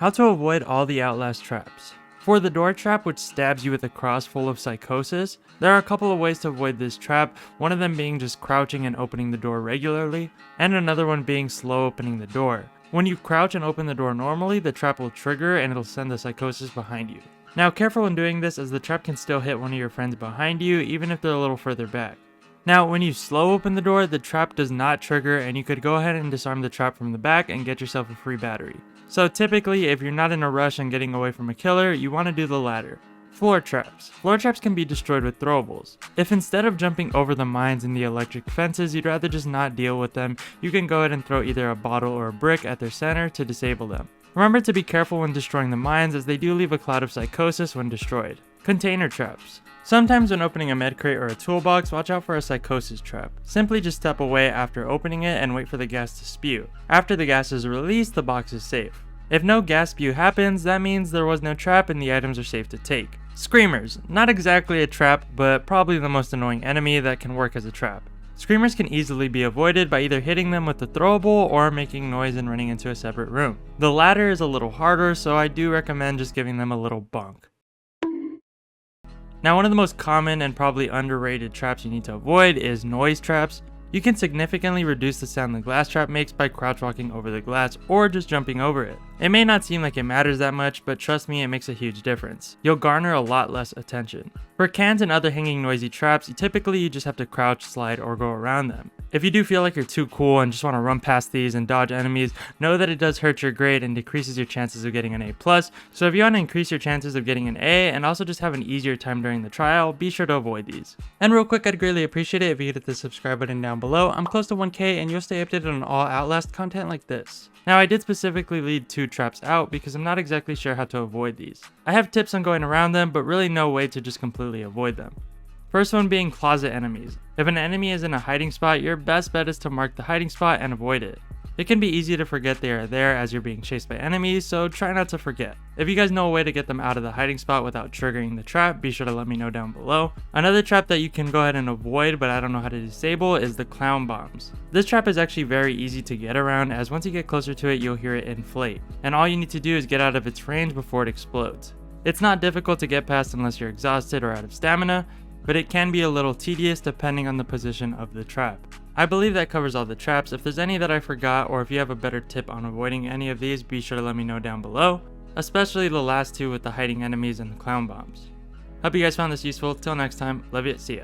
How to avoid all the Outlast traps. For the door trap, which stabs you with a cross full of psychosis, there are a couple of ways to avoid this trap, one of them being just crouching and opening the door regularly, and another one being slow opening the door. When you crouch and open the door normally, the trap will trigger and it'll send the psychosis behind you. Now careful when doing this, as the trap can still hit one of your friends behind you even if they're a little further back. Now when you slow open the door, the trap does not trigger and you could go ahead and disarm the trap from the back and get yourself a free battery. So typically, if you're not in a rush and getting away from a killer, you want to do the latter. Floor traps. Floor traps can be destroyed with throwables. If instead of jumping over the mines and the electric fences, you'd rather just not deal with them, you can go ahead and throw either a bottle or a brick at their center to disable them. Remember to be careful when destroying the mines, as they do leave a cloud of psychosis when destroyed. Container traps. Sometimes when opening a med crate or a toolbox, watch out for a psychosis trap. Simply just step away after opening it and wait for the gas to spew. After the gas is released, the box is safe. If no gas spew happens, that means there was no trap and the items are safe to take. Screamers. Not exactly a trap, but probably the most annoying enemy that can work as a trap. Screamers can easily be avoided by either hitting them with the throwable or making noise and running into a separate room. The latter is a little harder, so I do recommend just giving them a little bunk. Now, one of the most common and probably underrated traps you need to avoid is noise traps. You can significantly reduce the sound the glass trap makes by crouch walking over the glass or just jumping over it. It may not seem like it matters that much, but trust me, it makes a huge difference. You'll garner a lot less attention. For cans and other hanging noisy traps, typically you just have to crouch, slide, or go around them. If you do feel like you're too cool and just want to run past these and dodge enemies, know that it does hurt your grade and decreases your chances of getting an A+, so if you want to increase your chances of getting an A and also just have an easier time during the trial, be sure to avoid these. And real quick, I'd greatly appreciate it if you could hit the subscribe button down below. I'm close to 1K and you'll stay updated on all Outlast content like this. Now, I did specifically leave 2 traps out because I'm not exactly sure how to avoid these. I have tips on going around them, but really no way to just completely avoid them. First one being closet enemies. If an enemy is in a hiding spot, your best bet is to mark the hiding spot and avoid it. It can be easy to forget they are there as you're being chased by enemies, so try not to forget. If you guys know a way to get them out of the hiding spot without triggering the trap, be sure to let me know down below. Another trap that you can go ahead and avoid, but I don't know how to disable, is the clown bombs. This trap is actually very easy to get around, as once you get closer to it, you'll hear it inflate. And all you need to do is get out of its range before it explodes. It's not difficult to get past unless you're exhausted or out of stamina, but it can be a little tedious depending on the position of the trap. I believe that covers all the traps. If there's any that I forgot, or if you have a better tip on avoiding any of these, be sure to let me know down below, especially the last 2 with the hiding enemies and the clown bombs. Hope you guys found this useful. Till next time, love you, see ya.